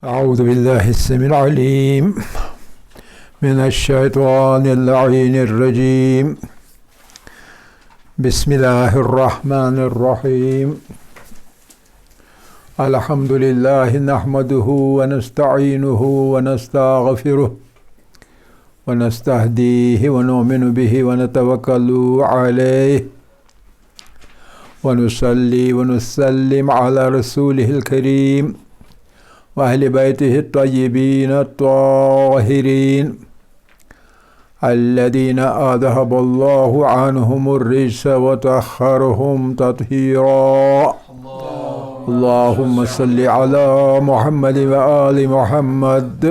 أعوذ بالله السميع العليم من الشيطان اللعين الرجيم. بسم الله الرحمن الرحيم. الحمد لله نحمده ونستعينه ونستغفره ونستهديه ونؤمن به ونتوكل عليه ونصلي ونسلم على رسوله الكريم وأهل بيته الطيبين الطاهرين الذين أذهب الله عنهم الرجس وطهرهم تطهيرا. اللهم صل على محمد وآل محمد.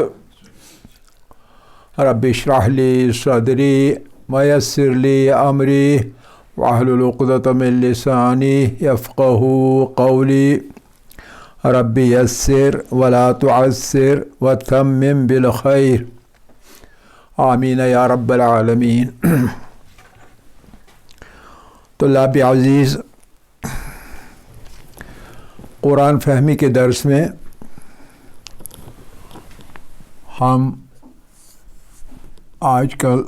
رب اشرح لي صدري ويسر لي أمري واحلل عقدة من لساني يفقهوا قولي. رب يسر ولا تعسر وتمم بالخير. آمین یا رب العالمین. طلاب عزیز، قرآن فہمی کے درس میں ہم آج کل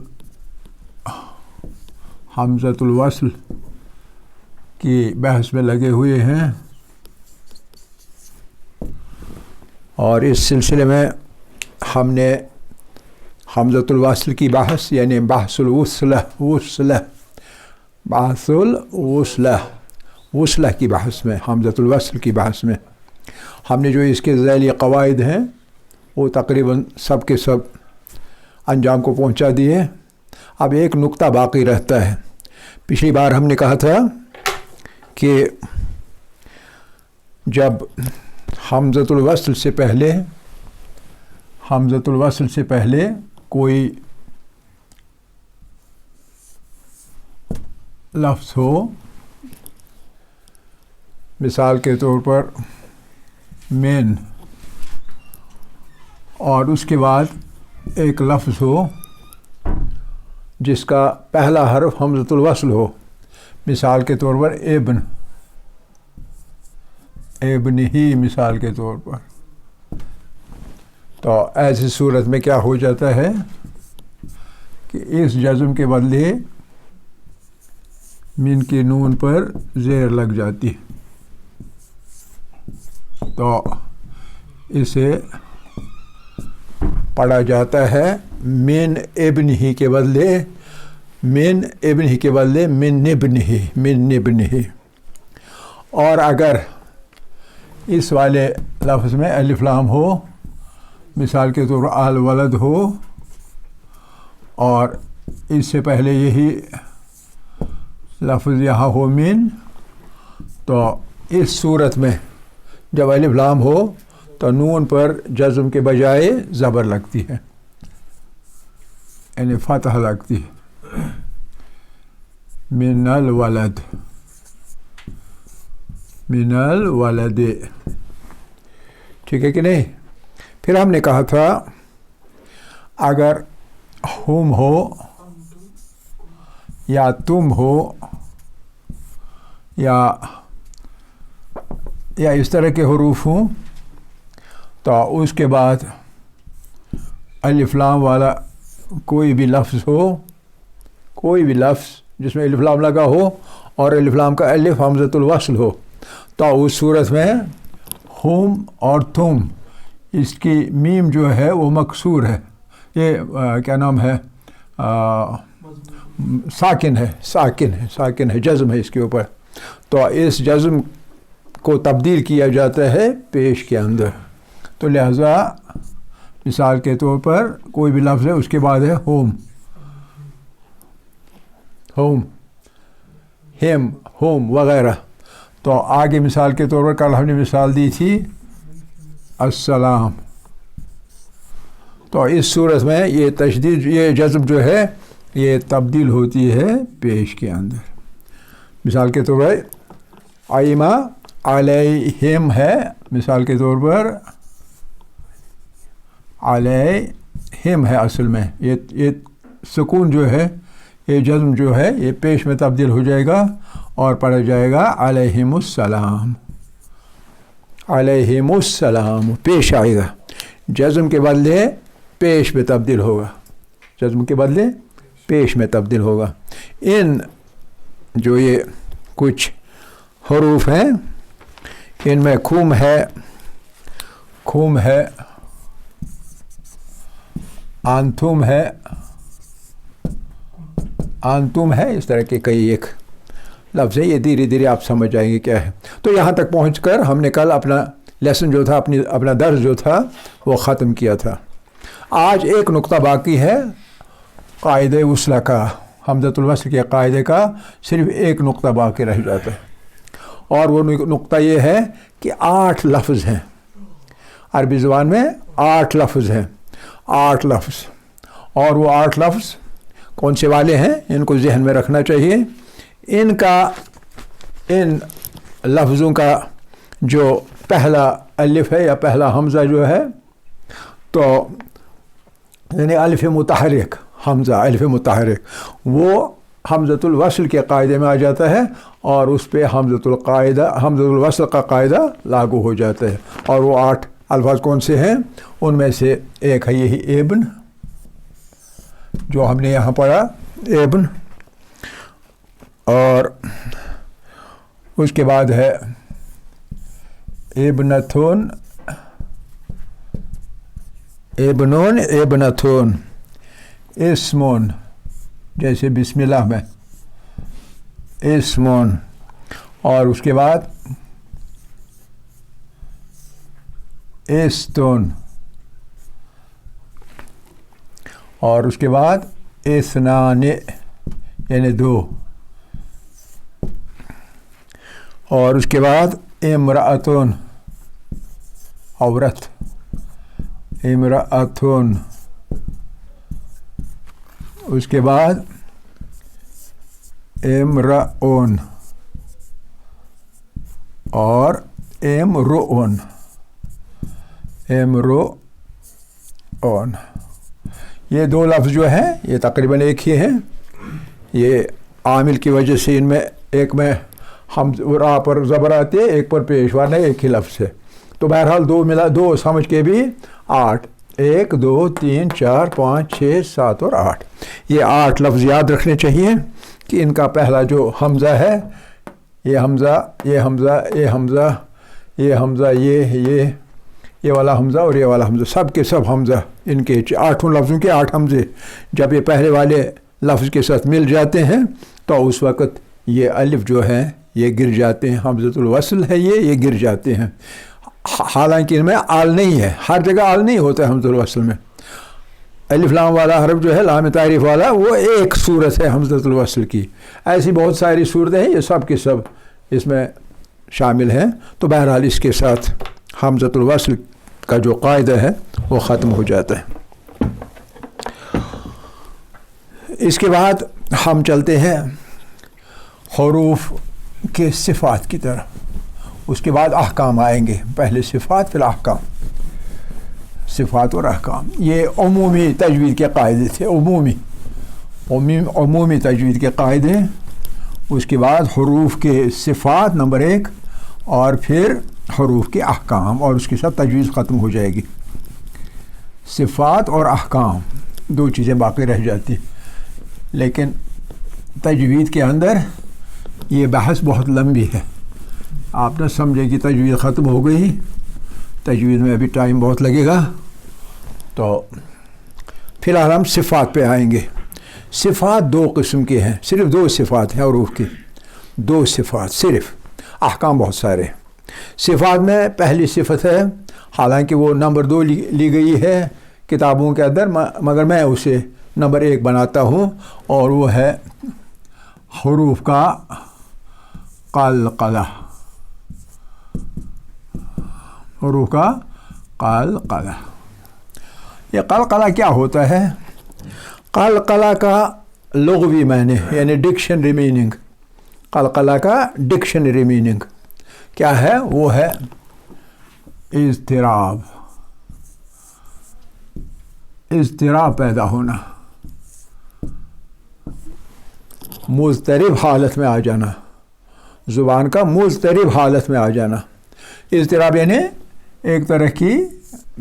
حمزۃ الوصل کی بحث میں لگے ہوئے ہیں، اور اس سلسلے میں ہم نے حمزۃ الوصل کی بحث یعنی بحث الوصلہ کی بحث میں، حمزۃ الوصل کی بحث میں ہم نے جو اس کے ذیلی قواعد ہیں وہ تقریباً سب کے سب انجام کو پہنچا دیے. اب ایک نقطہ باقی رہتا ہے. پچھلی بار ہم نے کہا تھا کہ جب حمزۃ الوصل سے پہلے کوئی لفظ ہو، مثال کے طور پر مین، اور اس کے بعد ایک لفظ ہو جس کا پہلا حرف حمزۃ الوصل ہو، مثال کے طور پر ابن ہی، مثال کے طور پر، تو ایسی صورت میں کیا ہو جاتا ہے کہ اس جزم کے بدلے مین کی نون پر زیر لگ جاتی ہے، تو اسے پڑھا جاتا ہے من ابن ہی کے بدلے من ابن ہی. اور اگر اس والے لفظ میں الف لام ہو، مثال کے طور پر الولد ہو، اور اس سے پہلے یہی لفظ یہاں ہو من، تو اس صورت میں جب الف لام ہو تو نون پر جزم کے بجائے زبر لگتی ہے، یعنی فتح لگتی ہے. من الولد، ٹھیک ہے کہ نہیں؟ پھر ہم نے کہا تھا اگر ہم ہو یا تم ہو یا اس طرح کے حروف ہوں تو اس کے بعد الف لام والا کوئی بھی لفظ ہو، کوئی بھی لفظ جس میں الف لام لگا ہو اور الف لام کا الف حمزۃ الوصل ہو، تو اس صورت میں ہم اور تم، اس کی میم جو ہے وہ مکسور ہے، یہ کیا نام ہے، ساکن ہے، جزم ہے اس کے اوپر، تو اس جزم کو تبدیل کیا جاتا ہے پیش کے اندر. تو لہذا مثال کے طور پر کوئی بھی لفظ ہے، اس کے بعد ہے ہوم وغیرہ، تو آگے مثال کے طور پر کل ہم نے مثال دی تھی السلام، تو اس صورت میں یہ تشدید، یہ جزم جو ہے یہ تبدیل ہوتی ہے پیش کے اندر. مثال کے طور پر آئمہ علیہم ہے، مثال کے طور پر علیہم ہے، اصل میں یہ سکون جو ہے، یہ جزم جو ہے یہ پیش میں تبدیل ہو جائے گا اور پڑھا جائے گا علیہم السلام، علیہم السلام پیش آئے گا. جزم کے بدلے پیش میں تبدیل ہوگا، جزم کے بدلے پیش میں تبدیل ہوگا۔ ان جو یہ کچھ حروف ہیں ان میں کھوم ہے، آنتم ہے، اس طرح کے کئی ایک لفظ ہے۔ یہ دھیرے دھیرے آپ سمجھ جائیں گے کیا ہے۔ تو یہاں تک پہنچ کر ہم نے کل اپنا لیسن جو تھا، اپنا درس جو تھا وہ ختم کیا تھا۔ آج ایک نقطہ باقی ہے قاعدہ وصلہ کا، حمزۃ الوصل کے قاعدے کا صرف ایک نقطہ باقی رہ جاتا ہے، اور وہ نقطہ یہ ہے کہ 8 لفظ ہیں عربی زبان میں، 8 لفظ ہیں، 8 لفظ، اور وہ 8 لفظ کون سے والے ہیں ان کو ذہن میں رکھنا چاہیے۔ ان لفظوں کا جو پہلا الف ہے یا پہلا حمزہ جو ہے، تو یعنی الف متحرک، حمزہ الف متحرک، وہ حمزۃ الوصل کے قاعدے میں آ جاتا ہے، اور اس پہ حمزۃ الوصل کا قاعدہ لاگو ہو جاتا ہے۔ اور وہ 8 الفاظ کون سے ہیں؟ ان میں سے ایک ہے یہی ابن، جو ہم نے یہاں پڑھا ابن، اور اس کے بعد ہے ابنتون، ابنون، ابنتون، اسمون، جیسے بسم اللہ میں اسمون، اور اس کے بعد استون، اور اس کے بعد اثنان یعنی 2، اور اس کے بعد امرأتون عورت، امرأتون، اس کے بعد امرؤن اور امرؤن، امرؤن، یہ 2 لفظ جو ہیں یہ تقریباً ایک ہی ہیں۔ یہ عامل کی وجہ سے ان میں ایک میں را پر زبر آتی ہے، ایک پر پیش، ورنہ ایک ہی لفظ ہے۔ تو بہرحال 2 ملا 2 سمجھ کے بھی 8، 1 2 3 4 5 6 7 اور 8، یہ 8 لفظ یاد رکھنے چاہیے کہ ان کا پہلا جو حمزہ ہے، یہ حمزہ، یہ حمزہ، یہ حمزہ، یہ حمزہ، یہ والا حمزہ اور یہ والا حمزہ، سب کے سب حمزہ، ان کے 8 لفظوں کے 8 حمزے جب یہ پہلے والے لفظ کے ساتھ مل جاتے ہیں تو اس وقت یہ الف جو ہے یہ گر جاتے ہیں، حمزۃ الوصل ہے یہ گر جاتے ہیں۔ حالانکہ ان میں آل نہیں ہے، ہر جگہ آل نہیں ہوتا ہے حمزۃ الوصل میں۔ الف لام والا حرف جو ہے، لام تعریف والا، وہ ایک صورت ہے حمزۃ الوصل کی، ایسی بہت ساری صورتیں ہیں، یہ سب کے سب اس میں شامل ہیں۔ تو بہرحال اس کے ساتھ حمزۃ الوصل کا جو قاعدہ ہے وہ ختم ہو جاتا ہے۔ اس کے بعد ہم چلتے ہیں حروف کے صفات کی طرف، اس کے بعد احکام آئیں گے، پہلے صفات پھر احکام، صفات اور احکام۔ یہ عمومی تجوید کے قاعدے تھے، عمومی تجوید کے قاعدے۔ اس کے بعد حروف کے صفات نمبر 1، اور پھر حروف کے احکام، اور اس کے ساتھ تجوید ختم ہو جائے گی۔ صفات اور احکام 2 چیزیں باقی رہ جاتی ہیں، لیکن تجوید کے اندر یہ بحث بہت لمبی ہے، آپ نہ سمجھے کہ تجوید ختم ہو گئی، تجوید میں ابھی ٹائم بہت لگے گا۔ تو فی الحال ہم صفات پہ آئیں گے۔ صفات 2 قسم کے ہیں، صرف 2 صفات ہیں حروف کی، 2 صفات صرف، احکام بہت سارے ہیں۔ صفات میں پہلی صفت ہے، حالانکہ وہ نمبر 2 لی گئی ہے کتابوں کے اندر، مگر میں اسے نمبر 1 بناتا ہوں، اور وہ ہے حروف کا قلقلہ، حروف کا قلقلہ۔ یہ قلقلہ کیا ہوتا ہے؟ قلقلہ کا لغوی معنی یعنی ڈکشنری میننگ، قلقلہ کا ڈکشنری میننگ کیا ہے؟ وہ ہے اضطراب، اضطراب پیدا ہونا، مضطرب حالت میں آ جانا، زبان کا مضطرب حالت میں آ جانا۔ اضطراب یعنی ایک طرح کی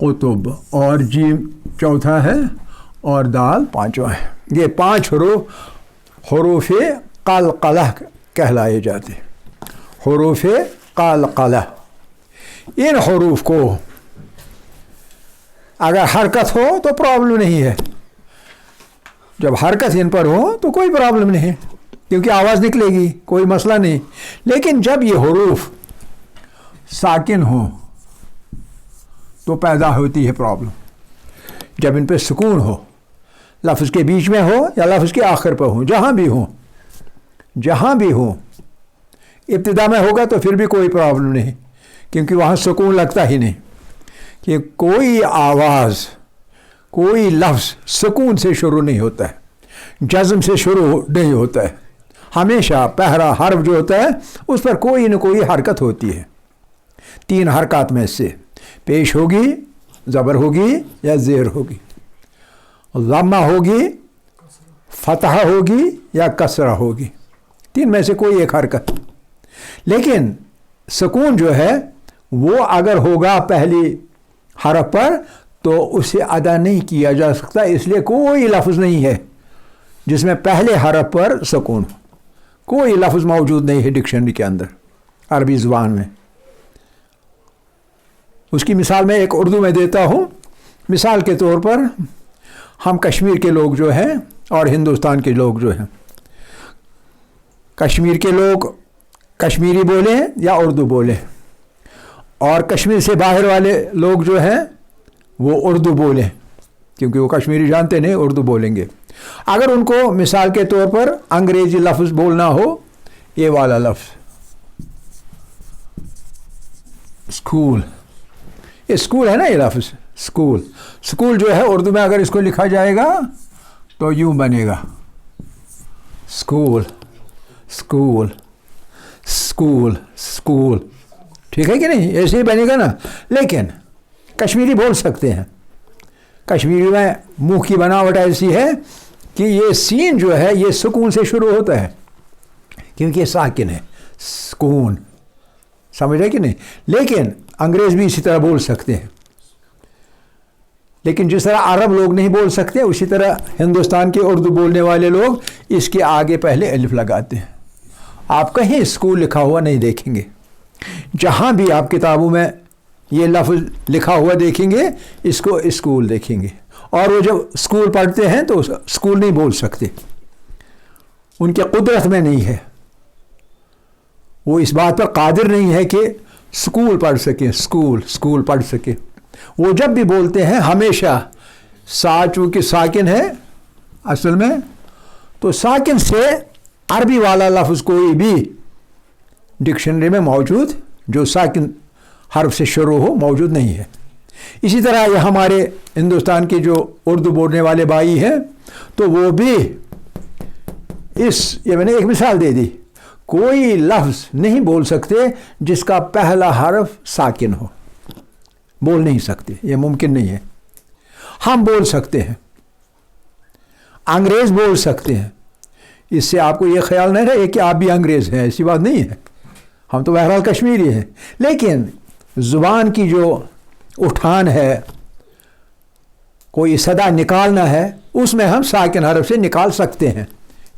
قطب، اور جیم چوتھا ہے اور دال پانچواں ہے. یہ 5 حروف قلقلہ کہلائے جاتے ہیں. حروف قلقلہ. ان حروف کو اگر حرکت ہو تو پرابلم نہیں ہے. جب حرکت ان پر ہو تو کوئی پرابلم نہیں ہے، کیونکہ آواز نکلے گی، کوئی مسئلہ نہیں. لیکن جب یہ حروف ساکن ہوں تو پیدا ہوتی ہے پرابلم. جب ان پہ سکون ہو، لفظ کے بیچ میں ہو یا لفظ کے آخر پہ ہو، جہاں بھی ہو، ابتدا میں ہوگا تو پھر بھی کوئی پرابلم نہیں، کیونکہ وہاں سکون لگتا ہی نہیں. کہ کوئی آواز، کوئی لفظ سکون سے شروع نہیں ہوتا ہے، جزم سے شروع نہیں ہوتا ہے. ہمیشہ پہلا حرف جو ہوتا ہے اس پر کوئی نہ کوئی حرکت ہوتی ہے. 3 حرکات میں سے پیش ہوگی، زبر ہوگی یا زیر ہوگی، ضمہ ہوگی، فتح ہوگی یا کسرہ ہوگی. 3 میں سے کوئی ایک حرکت. لیکن سکون جو ہے وہ اگر ہوگا پہلی حرف پر تو اسے ادا نہیں کیا جا سکتا. اس لیے کوئی لفظ نہیں ہے جس میں پہلے حرف پر سکون ہو. کوئی لفظ موجود نہیں ہے ڈکشنری کے اندر عربی زبان میں. اس کی مثال میں ایک اردو میں دیتا ہوں. مثال کے طور پر ہم کشمیر کے لوگ جو ہیں اور ہندوستان کے لوگ جو ہیں، کشمیر کے لوگ کشمیری بولیں یا اردو بولیں، اور کشمیر سے باہر والے لوگ جو ہیں وہ اردو بولیں، کیونکہ وہ کشمیری جانتے نہیں، اردو بولیں گے. اگر ان کو مثال کے طور پر انگریزی لفظ بولنا ہو، یہ والا لفظ اسکول، یہ اسکول ہے نا، یہ لفظ اسکول. اسکول جو ہے اردو میں اگر اس کو لکھا جائے گا تو یوں بنے گا اسکول اسکول اسکول اسکول. ٹھیک ہے کہ نہیں؟ ایسے ہی بنے گا نا. لیکن کشمیری بول سکتے ہیں. کشمیری میں منہ کی بناوٹ ایسی ہے کہ یہ سین جو ہے یہ سکون سے شروع ہوتا ہے، کیونکہ یہ ساکن ہے، سکون. سمجھ رہے کہ نہیں؟ لیکن انگریز بھی اسی طرح بول سکتے ہیں. لیکن جس طرح عرب لوگ نہیں بول سکتے، اسی طرح ہندوستان کے اردو بولنے والے لوگ اس کے آگے پہلے الف لگاتے ہیں. آپ کہیں اسکول لکھا ہوا نہیں دیکھیں گے. جہاں بھی آپ کتابوں میں یہ لفظ لکھا ہوا دیکھیں گے، اس کو اسکول دیکھیں گے. اور وہ جب اسکول پڑھتے ہیں تو اسکول نہیں بول سکتے، ان کے قدرت میں نہیں ہے، وہ اس بات پر قادر نہیں ہے کہ اسکول پڑھ سکیں، اسکول پڑھ سکیں. وہ جب بھی بولتے ہیں ہمیشہ چونکہ ساکن ہے اصل میں، تو ساکن سے عربی والا لفظ کوئی بھی ڈکشنری میں موجود جو ساکن حرف سے شروع ہو موجود نہیں ہے. اسی طرح یہ ہمارے ہندوستان کے جو اردو بولنے والے بھائی ہیں تو وہ بھی یہ میں نے ایک مثال دے دی، کوئی لفظ نہیں بول سکتے جس کا پہلا حرف ساکن ہو، بول نہیں سکتے، یہ ممکن نہیں ہے. ہم بول سکتے ہیں، انگریز بول سکتے ہیں. اس سے آپ کو یہ خیال نہیں رہے کہ آپ بھی انگریز ہیں، ایسی بات نہیں ہے. ہم تو بہرحال کشمیری ہیں. لیکن زبان کی جو اٹھان ہے، کوئی صدا نکالنا ہے، اس میں ہم ساکن حرف سے نکال سکتے ہیں.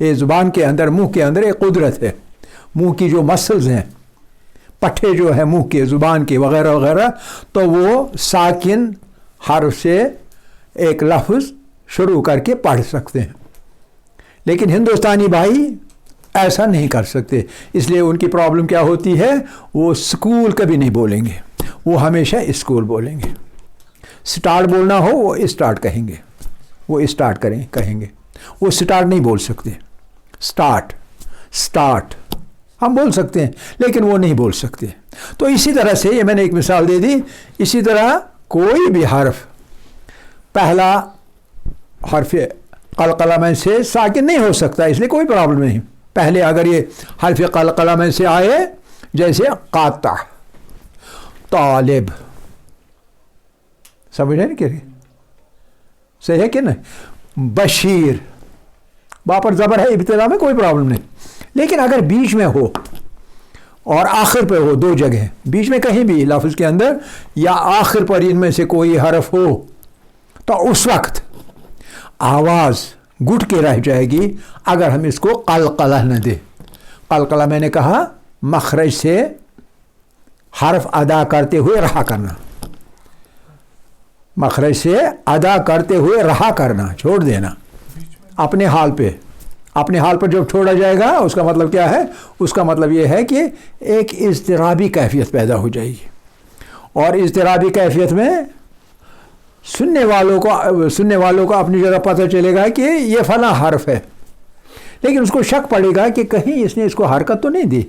یہ زبان کے اندر، منہ کے اندر ایک قدرت ہے. منہ کی جو مسلز ہیں، پٹھے جو ہیں منہ کے، زبان کے وغیرہ وغیرہ، تو وہ ساکن حرف سے ایک لفظ شروع کر کے پڑھ سکتے ہیں. لیکن ہندوستانی بھائی ایسا نہیں کر سکتے. اس لیے ان کی پرابلم کیا ہوتی ہے، وہ اسکول کبھی نہیں بولیں گے، وہ ہمیشہ اسکول بولیں گے. اسٹارٹ بولنا ہو وہ اسٹارٹ کہیں گے، وہ اسٹارٹ کہیں گے. وہ اسٹارٹ نہیں بول سکتے. اسٹارٹ ہم بول سکتے ہیں لیکن وہ نہیں بول سکتے. تو اسی طرح سے یہ میں نے ایک مثال دے دی. اسی طرح کوئی بھی حرف پہلا حرف قلقلہ میں سے ساکن نہیں ہو سکتا، اس لیے کوئی پرابلم نہیں. پہلے اگر یہ حرف قلقلہ میں سے آئے، جیسے قاطع، طالب، سمجھ رہے نا کہ صحیح ہے کہ نہیں؟ بشیر، با پر زبر ہے ابتدا میں، کوئی پرابلم نہیں. لیکن اگر بیچ میں ہو اور آخر پہ ہو، دو جگہ بیچ میں کہیں بھی لفظ کے اندر یا آخر پر ان میں سے کوئی حرف ہو تو اس وقت آواز گٹ کے رہ جائے گی اگر ہم اس کو قلقلہ نہ دیں. قلقلہ میں نے کہا مخرج سے حرف ادا کرتے ہوئے رہا کرنا، مخرج سے ادا کرتے ہوئے رہا کرنا، چھوڑ دینا اپنے حال پہ. اپنے حال پر جب چھوڑا جائے گا اس کا مطلب کیا ہے؟ اس کا مطلب یہ ہے کہ ایک اضطرابی کیفیت پیدا ہو جائے گی، اور اضطرابی کیفیت میں سننے والوں کو اپنی جگہ پتہ چلے گا کہ یہ فلاں حرف ہے، لیکن اس کو شک پڑے گا کہ کہیں اس نے اس کو حرکت تو نہیں دی.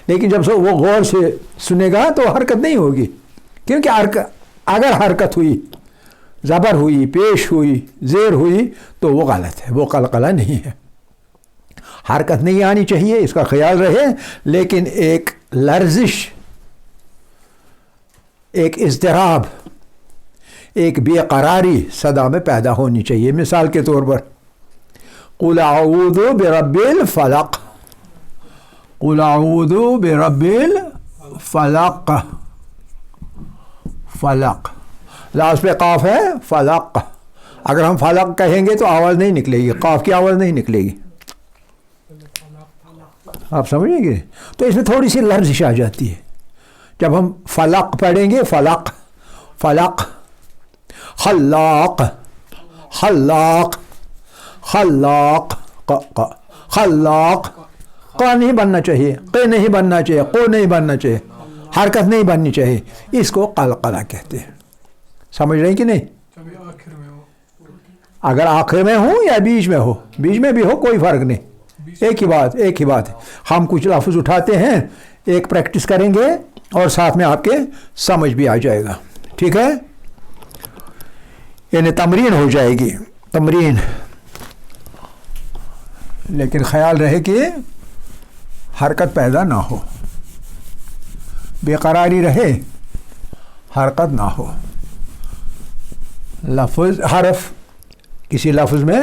لیکن جب وہ غور سے سنے گا تو حرکت نہیں ہوگی، کیونکہ اگر حرکت ہوئی، زبر ہوئی، پیش ہوئی، زیر ہوئی تو وہ غلط ہے، وہ قلقلہ نہیں ہے. حرکت نہیں آنی چاہیے، اس کا خیال رہے، لیکن ایک لرزش، ایک اضطراب، ایک بے قراری صدا میں پیدا ہونی چاہیے. مثال کے طور پر قل اعوذ برب الفلق، قل اعوذ برب الفلق، فلق لاس پہ قاف ہے، فلق. اگر ہم فلق کہیں گے تو آواز نہیں نکلے گی، قاف کی آواز نہیں نکلے گی. آپ سمجھیں گے؟ تو اس میں تھوڑی سی لرزش آ جاتی ہے جب ہم فلق پڑھیں گے. فلق، فلق، خلاق، خلاق، خلاق، خلاق. ق نہیں بننا چاہیے، ق نہیں بننا چاہیے، قو نہیں بننا چاہیے، حرکت نہیں بننی چاہیے. اس کو قلقلہ کہتے ہیں. سمجھ رہے ہیں کہ نہیں؟ اگر آخر میں ہو یا بیچ میں ہو، بیچ میں بھی ہو کوئی فرق نہیں، ایک ہی بات ہے. ہم کچھ لفظ اٹھاتے ہیں، ایک پریکٹس کریں گے اور ساتھ میں آپ کے سمجھ بھی آ جائے گا. ٹھیک ہے؟ یعنی تمرین ہو جائے گی، تمرین. لیکن خیال رہے کہ حرکت پیدا نہ ہو، بے قراری رہے، حرکت نہ ہو. لفظ، حرف کسی لفظ میں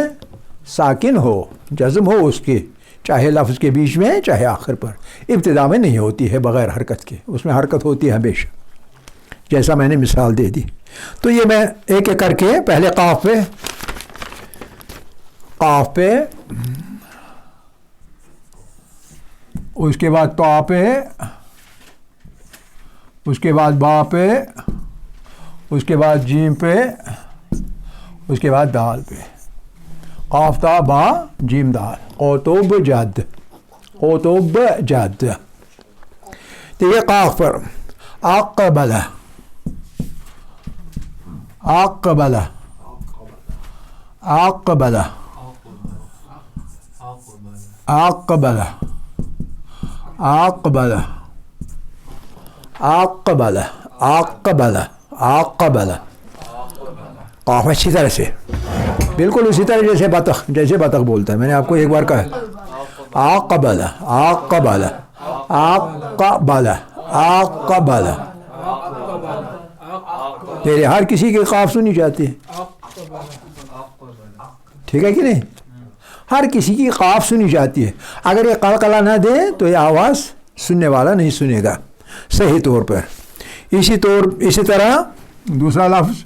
ساکن ہو، جزم ہو اس کی، چاہے لفظ کے بیچ میں چاہے آخر پر. ابتدا میں نہیں ہوتی ہے بغیر حرکت کے، اس میں حرکت ہوتی ہے ہمیشہ، جیسا میں نے مثال دے دی. تو یہ میں ایک ایک کر کے پہلے قاف پہ، اس کے بعد طا پہ، اس کے بعد با پہ، اس کے بعد جیم پہ، اس کے بعد دال پہ. قاف تا با جیم دال. قطب جد، قطب جد. تو یہ قاف پر اقبل، اقبل، اقبل، اقبل، اقبل، اقبل، اقبل، اقبل. قاف اچھی طرح سے، بالکل اسی طرح جیسے بطخ بولتا ہے. میں نے آپ کو ایک بار کہا اقبل، اقبل، اقبل، اقبل. تیرے ہر کسی کی قاف سنی جاتی ہے، ٹھیک ہے کہ نہیں؟ ہر کسی کی قاف سنی جاتی ہے. اگر یہ قلقلہ نہ دے تو یہ آواز سننے والا نہیں سنے گا صحیح طور پر. اسی طرح دوسرا لفظ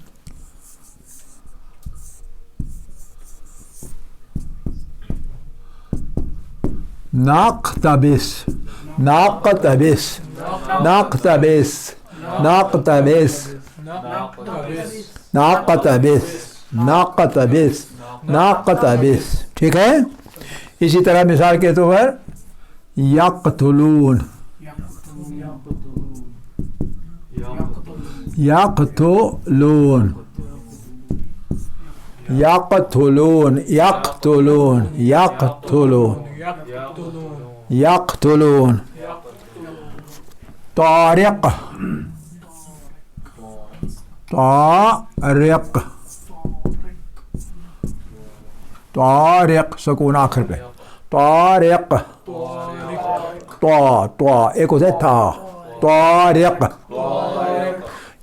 ناقتبس، ناقتبس، ناقتبس، ناقتبس، ناقتبس، ناقتبس، ناقتبس. ٹھیک ہے؟ اسی طرح مثال کے طور پر یقتلون، یقتلون، یقتلون، یقتلون، یقتلون، یقتلون. طارق، طارق، طارق، سکون آخر پہ. طارق، طا ایک ہوتا ہے تھا. طارق،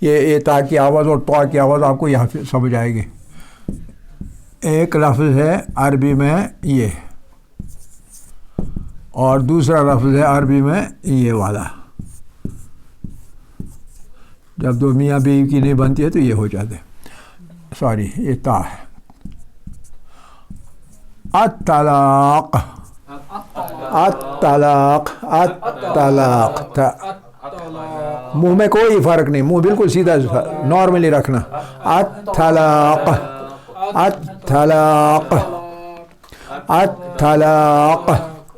یہ تا کی آواز اور طا کی آواز آپ کو یہاں پہ سمجھ آئے گی. ایک لفظ ہے عربی میں یہ، اور دوسرا لفظ ہے عربی میں یہ والا، جب دو میاں بیوی کی نہیں بنتی ہے تو یہ ہو جاتے، سوری یہ تا ہے، الطلاق، الطلاق، الطلاق، منہ میں کوئی فرق نہیں، منہ بالکل سیدھا نارملی رکھنا، الطلاق، الطلاق، الطلاق.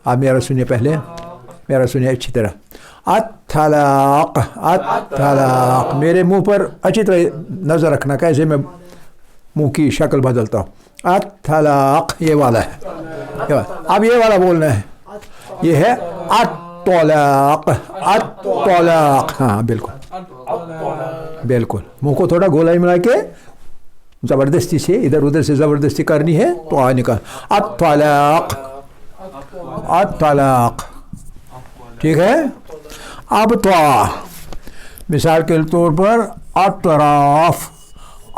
آپ میرا سنیے، پہلے میرا سنیے اچھی طرح، الطلاق، الطلاق. میرے منہ پر اچھی طرح نظر رکھنا کیسے میں منہ کی شکل بدلتا ہوں. الطلاق یہ والا ہے، اب یہ والا بولنا ہے، یہ ہے الطلاق، الطلاق. ہاں بالکل بالکل، منہ کو تھوڑا گولائی ملا کے زبردستی سے ادھر ادھر سے زبردستی کرنی ہے تو آ نکال، الطلاق، الطلاق. ٹھیک ہے. اب تو مثال کے طور پر اطراف،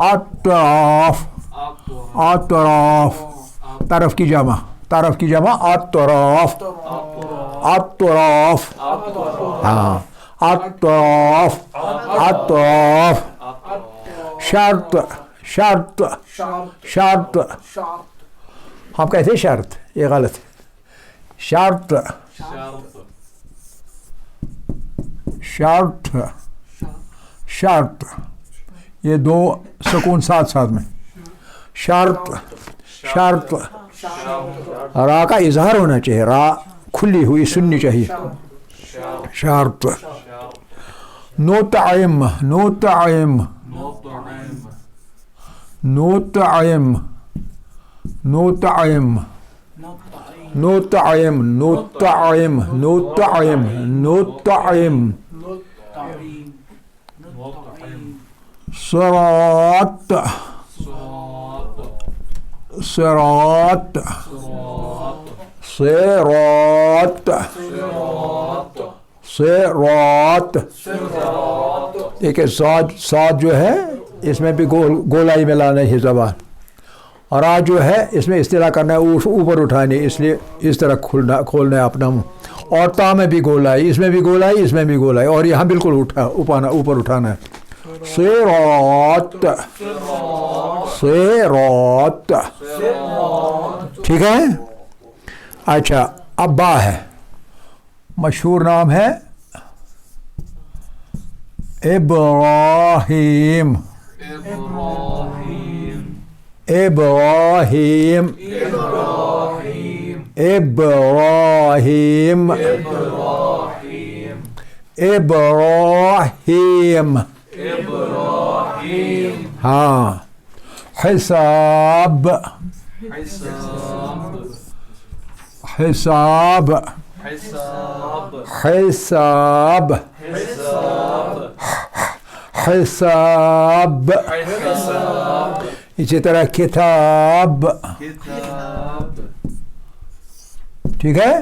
اطراف، اطراف، طرف کی جمع، طرف کی جمع اطراف، اطراف. ہاں اطراف، اطراف. شرط، شرط، شرط. ہم کہتے ہیں شرط، یہ غلط ہے. شرط، شرط، شرط، یہ دو سکون ساتھ ساتھ میں. شرط، شرط. را کا اظہار ہونا چاہیے، را کھلی ہوئی سننی چاہیے. شرط. نطعم، نطعم، نطعم، نطعم، نطعم، نطعم، نطعم، نطعم. صراط، صراط، صراط، صراط. دیکھیں سات جو ہے اس میں بھی گولائی میں لانا ہے زبان، اور آج جو ہے اس میں اصطلاح کرنا ہے، اوپر اٹھانی ہے، اس لیے اس طرح کھولنا ہے اپنا منہ. اور تا میں بھی گولائی، اس میں بھی گولائی، اس میں بھی گولائی، اور یہاں بالکل اوپر اٹھانا ہے. صراط، صراط. ٹھیک ہے. اچھا اب با ہے، مشہور نام ہے ابراہیم، ابراہیم، ابراہیم، ابراہیم. ہاں. حساب، حساب، حساب، حساب. اسی طرح کتاب. ٹھیک ہے.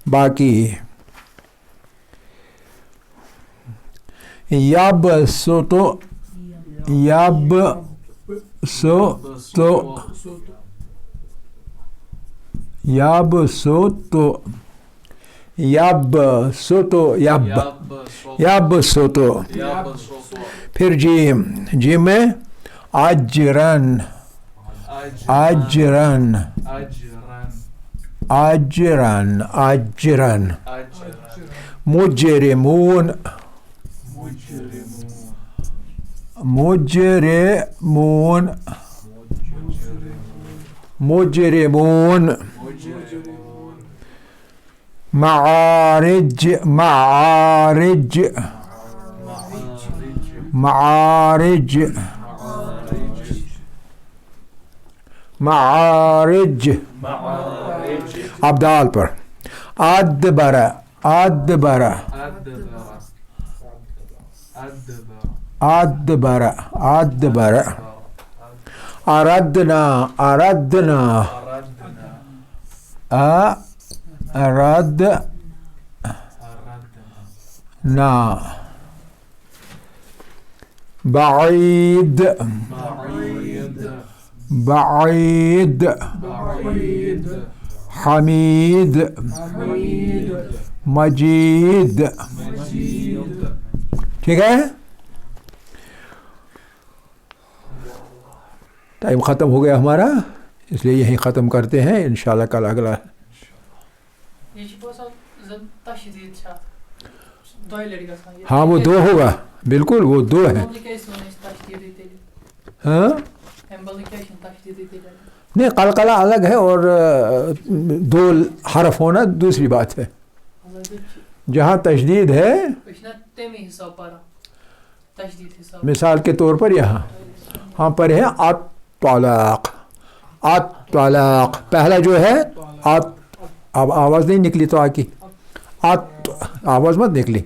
باقی یبسط، یبسط، یبسط، یبسط، یبسط. پھر جیم، جیم میں اجرن، اجرن، اجرن، اجرن. مجرمون، مجرمون، مجرمون. معارج، معارج، معارج، معارج. ابدال پر ادبر، ادبر، ادبر، ادبر. اردنا، اردنا، اردنا. بعید، بعید، حمید مجید. ٹھیک ہے. ٹائم ختم ہو گیا ہمارا، اس لیے یہیں ختم کرتے ہیں. انشاءاللہ کل اگلا. ہاں وہ دو ہوگا، بالکل وہ دو ہے. ہاں نہیں، قلقلہ الگ ہے اور دو حرف ہونا دوسری بات ہے. جہاں تشدید ہے، مثال کے طور پر یہاں پر ہے الطلاق. الطلاق پہلا جو ہے اب آواز نہیں نکلی تو آکی آواز مت نکلی،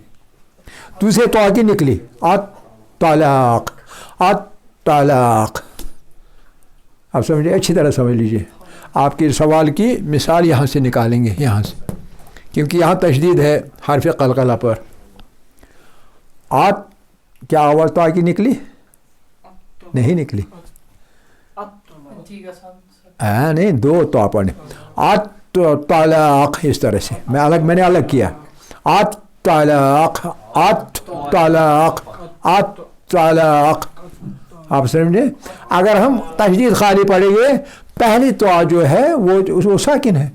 دوسرے تو آکی نکلی. الطلاق الطلاق. آپ سمجھے، اچھی طرح سمجھ لیجئے. آپ کے سوال کی مثال یہاں سے نکالیں گے، یہاں سے، کیونکہ یہاں تشدید ہے حرف قلقلہ پر. کیا آواز تو آکی نکلی؟ نہیں نکلی. نہیں، دو تو پڑھنے. الطلاق اس طرح سے میں نے الگ کیا. الطلاق الطلاق الطلاق. آپ سمجھے. اگر ہم تشدید خالی پڑھیں گے، پہلی تو جو ہے وہ ساکن ہے،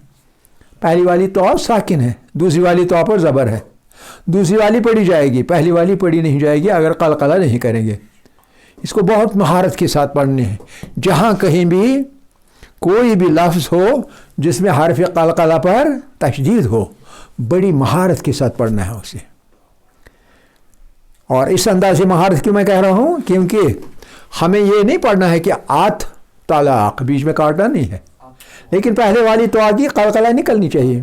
پہلی والی تو ساکن ہے، دوسری والی تو پر زبر ہے. دوسری والی پڑھی جائے گی، پہلی والی پڑھی نہیں جائے گی اگر قلقلہ نہیں کریں گے. اس کو بہت مہارت کے ساتھ پڑھنے ہیں. جہاں کہیں بھی کوئی بھی لفظ ہو جس میں حرف قلقلہ پر تشدید ہو، بڑی مہارت کے ساتھ پڑھنا ہے اسے. اور اس انداز سے مہارت کیوں میں کہہ رہا ہوں، کیونکہ ہمیں یہ نہیں پڑھنا ہے کہ طلاق بیچ میں کاٹنا نہیں ہے، لیکن پہلے والی تو آگی قلقلہ نکلنی چاہیے.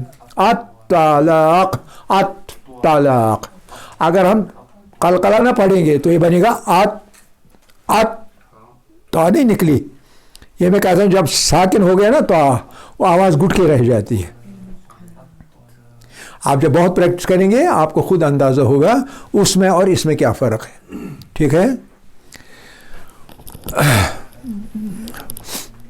طلاق طلاق. اگر ہم قلقلہ نہ پڑھیں گے تو یہ بنے گا تو نہیں نکلی. یہ میں کہتا ہوں جب ساکن ہو گیا نا تو وہ آواز گھٹ کے رہ جاتی ہے. آپ جب بہت پریکٹس کریں گے آپ کو خود اندازہ ہوگا اس میں اور اس میں کیا فرق ہے. ٹھیک ہے.